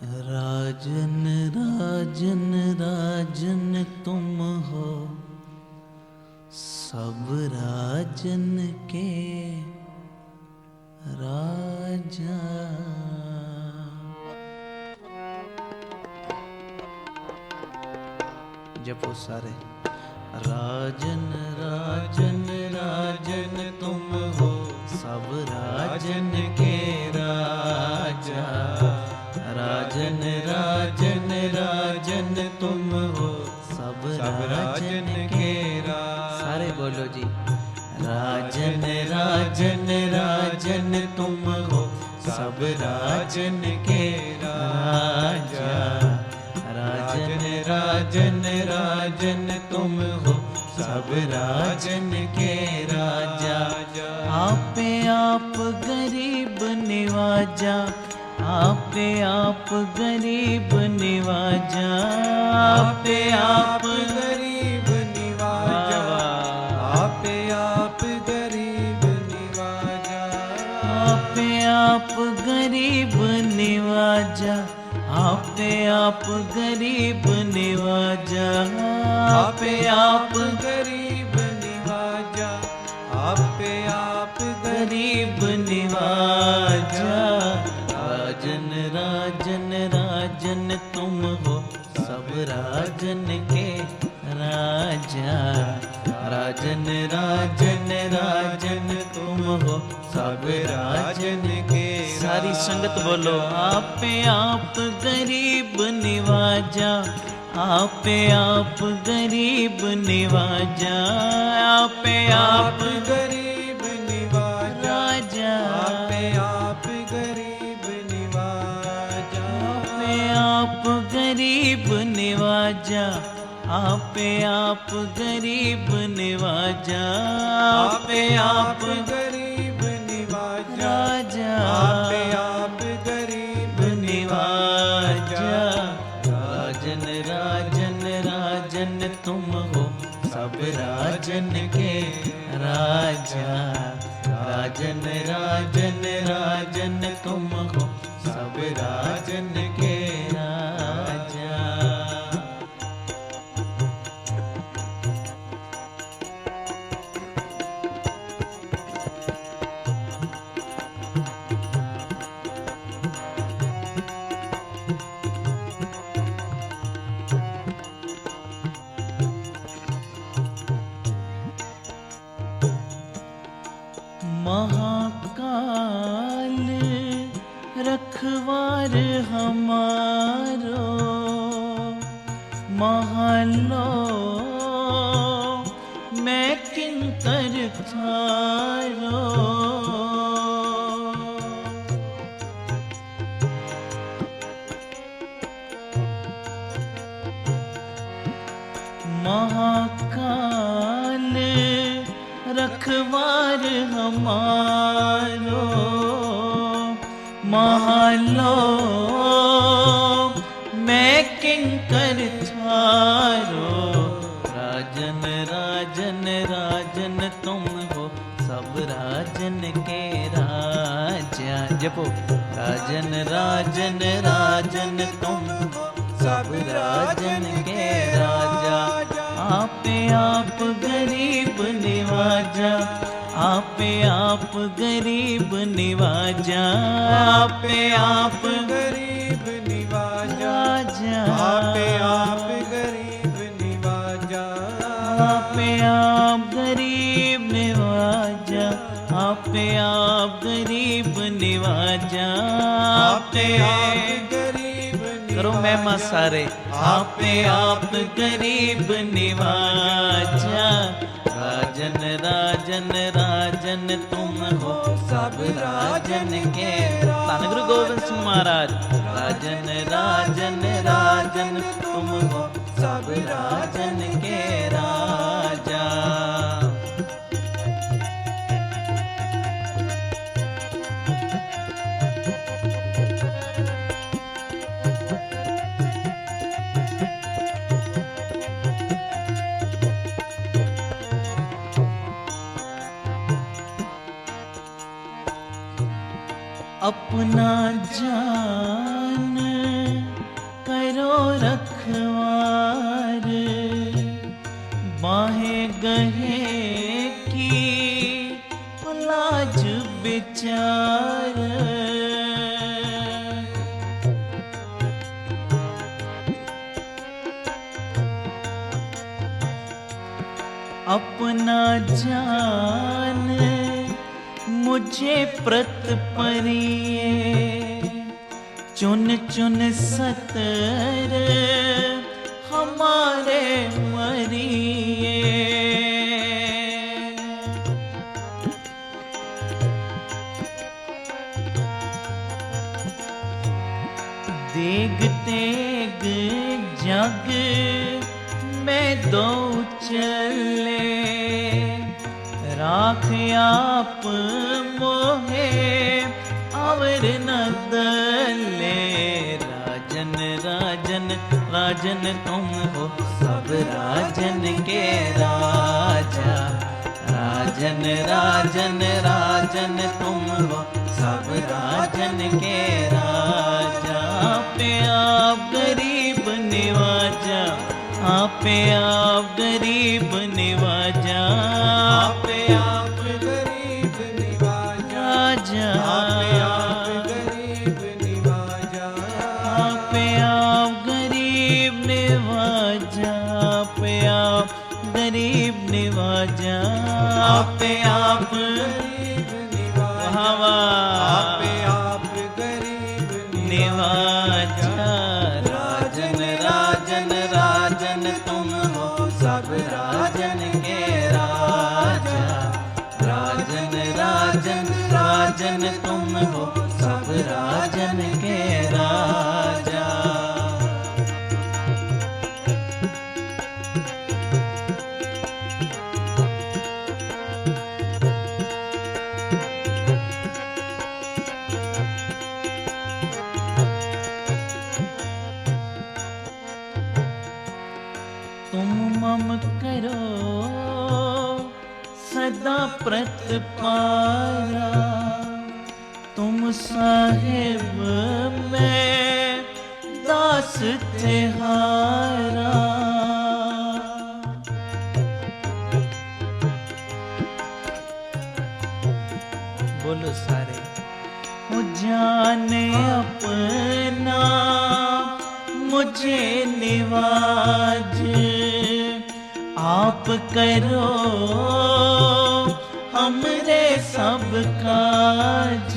राजन राजन राजन तुम हो सब राजन के राजा। जपो सारे। राजन राजन राजन तुम हो सब राजन के राजा। राजन राजन राजन तुम हो सब राजन के राजा। सारे बोलो जी। राजन राजन राजन तुम हो सब राजन के राजा। राजन राजन राजन तुम हो सब राजन के राजा। आपे आप गरीब निवाजा, आपे आप गरीब निवाजा। आपे आप गरीब निवाजा, आपे आप गरीब निवाजा। आपे आप गरीब निवाजा, आपे आप गरीब निवाजा। आपे आप गरीब निवाजा, आपे आप गरीब निवाजा। राजन राजन राजन तुम हो सब राजन के राजा। राजन राजन राजन तुम हो सब राजन के। सारी संगत बोलो। आपे आप गरीब निवाजा, आपे आप गरीब निवाजा। आपे आप गरीब निवाजा, आपे आप गरीब निवाजा। आपे आप गरीब निवाजा, आपे आप गरीब निवाजा। आपे आप गरीब निवाजा, आपे आप गरीब निवाजा। राजन राजन राजन तुम हो सब राजन के राजा। राजन राजन राजन तुम हो सब राजन के राजा। महाकाल रखवार हमारो, महालो मैं किंकर थारो। महाकाल रखवार हमारो, महालो मैं किंकर थारो। राजन राजन राजन तुम हो सब राजन के राजा। जपो। राजन राजन राजन तुम हो सब राजन के राजा। आपे आप गरीब निवाजा, आपे आप गरीब निवाजा। आपे आप गरीब निवाजा, आपे आप गरीब निवाजा। आपे आप गरीब निवाजा, आपे आप गरीब निवाजा। आपे आप गरीब करो महिमा सारे। आपे आप गरीब निवाजा। राजन राजन राजन तुम हो सब राजन के। धन गुरु गोविंद सिंह महाराज। राजन राजन राजन तुम हो सब राजन के राजा। अपना जान अपना जान मुझे प्रत परिए, चुन चुन सतर हमारे मरिए। देग तेग जग में दो चले, राख आप मोहे अवर न दले। राजन राजन राजन तुम हो सब राजन के राजा। राजन राजन राजन तुम हो सब राजन के राजा। आपे आप गरीब निवाजा, आपे आप गरीब निवाजा, आपे आप गरीब निवाजा, आपे आप गरीब निवाजा, आपे आप गरीब निवाजा, आपे आप गरीब निवाजा, आपे आप गरीब निवाजा, आपे आप गरीब निवाजा। राजन राजन राजन तुम हो सब राजन के राजा। राजन राजन राजन तुम हो सब राजन के राजा। तुम मम करो सदा प्रतिपारा, तुम साहिब मैं दास तिहारा। बोलो सारे। हो जाने अपना मुझे निवाज, आप करो हमरे सब काज।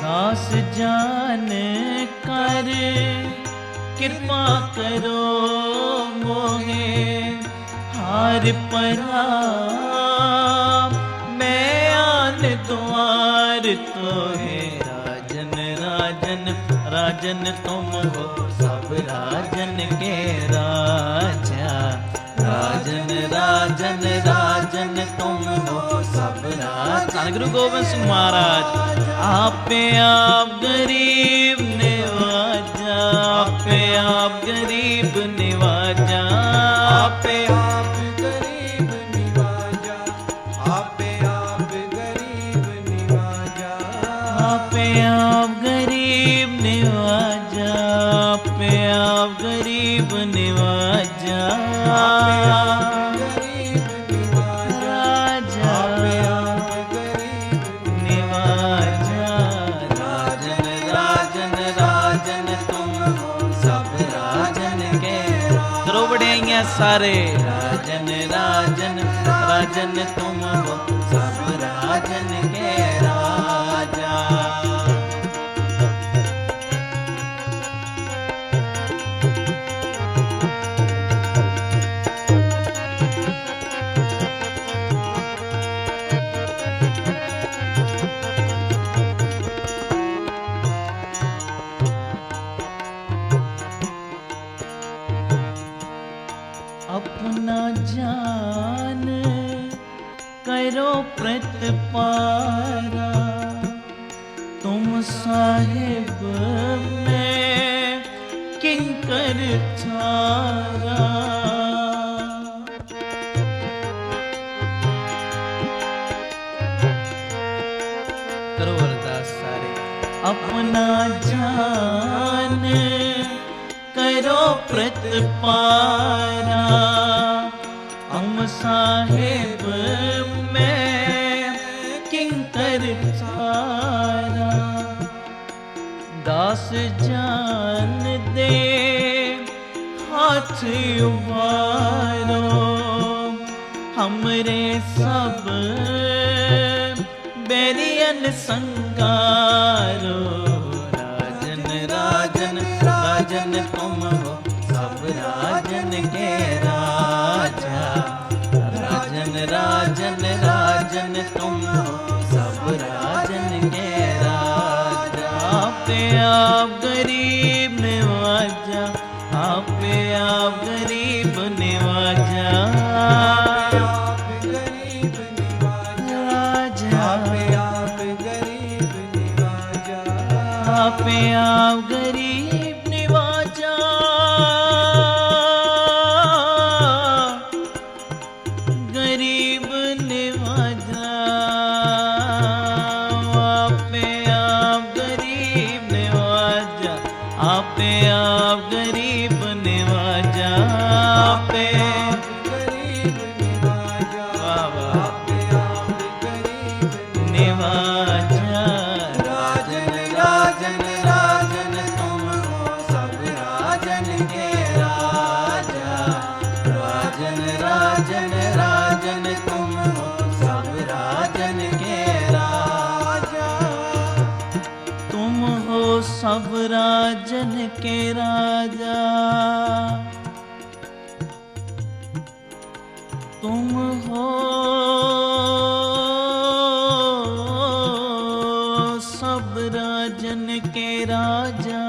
दास जान कर कृपा करो मोहे, हार परा मैं आन द्वार तो है। राजन राजन राजन तुम हो सब राजन के राजा। राजन राजन राजन तुम हो सब राजा। गुरु गोविंद सिंह महाराज। आपे आप गरीब निवाजा, आपे आप गरीब निवाजा, आपे आप गरीब निवाजा, आपे आप गरीब निवाजा, आपे आप गरीब निवाजा, आपे आप गरीब निवाजा, आपे आप गरीब निवाजा, आपे आप गरीब निवाजा। राजन राजन राजन तुम हो सब राजन के द्रोबड़ियाँ सारे। राजन राजन राजन तुम हो सब राजन के राजा। अपना जान करो प्रतिपारा, तुम साहिब मैं किंकर थारा। करो अरदास सारे। अपना जान करो प्रतिपारा, हम साहिब मैं किंकर थारा। दास जान दे हाथ उबारो, हमरे सब बेरियन संगारो। राजन राजन राजन तुम हो सब राजन के राजा, राजन राजन राजन तुम हो सब राजन के राजा। आपे आप गरीब नवाजा, आपे आप गरीब नवाजा, आप गरीब निवाजा, आपे आप गरीब निवाजा, आपे आप गरीब नवाजा। गरीब नवाजा, आपे आप गरीब नवाजा, आपे आप गरीब नवाजा, आपे गरीब निवाजा, आपे आप गरीब नवाजा। राजन राजन राजन तुम हो सब राजन के राजा, राजन राजन राजन तुम हो सब राजन के राजा। तुम हो सब राजन के राजा, तुम हो सब राजन के राजा।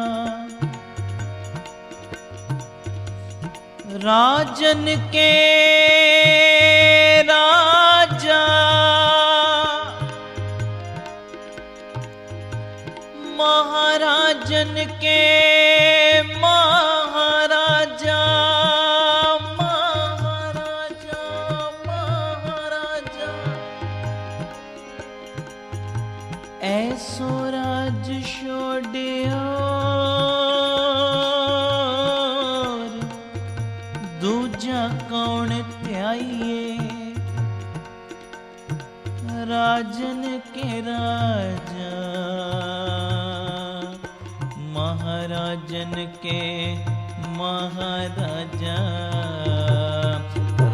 राजन के राजा, महाराजन के महाराजा, महाराजा महाराजा। ऐसो राज छोड़ियो दूजा कौन त्याइए। राजन के राजा, महाराजन के महाराजा।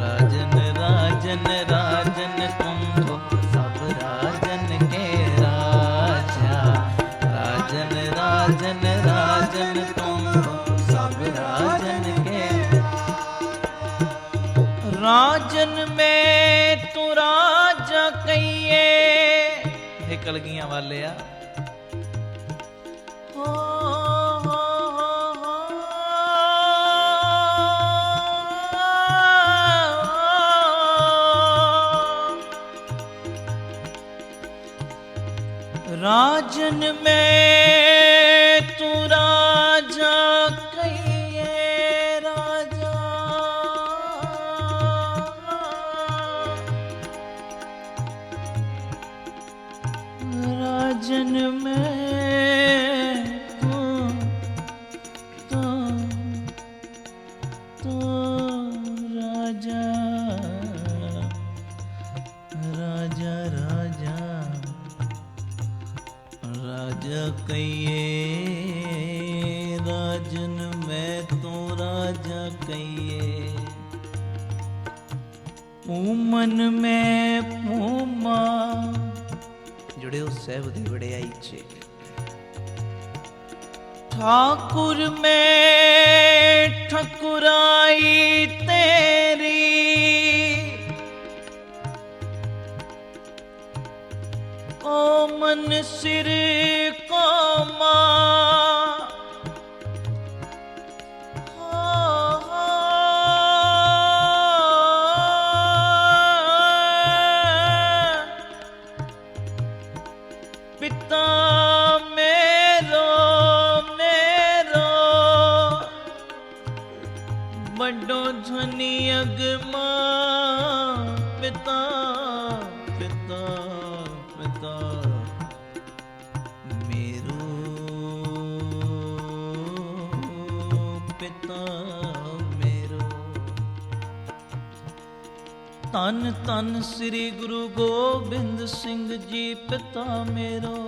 राजन राजन राजन तुम हो सब राजन के राजा, राजन राजन राजन तुम हो सब राजन के। राजन में तू राजा कहिए, निकल गया वाले आ। राजन में तू राजा कहिए, राजा। राजन में तो राजा, राजा राजा राजा कहिए। राजन में तो राजा कहिए, पूमन में पूमा जुड़े सैव दी वड़ियाई छे। ठाकुर में ठकुराई तेरी, ओ मन सिर को मां। पिता मेरो मेरो बड़ो धनी अगमा। पिता पिता पिता मेरो पिता मेरो। तन तन श्री गुरु गोबिंद सिंह जी पिता मेरो।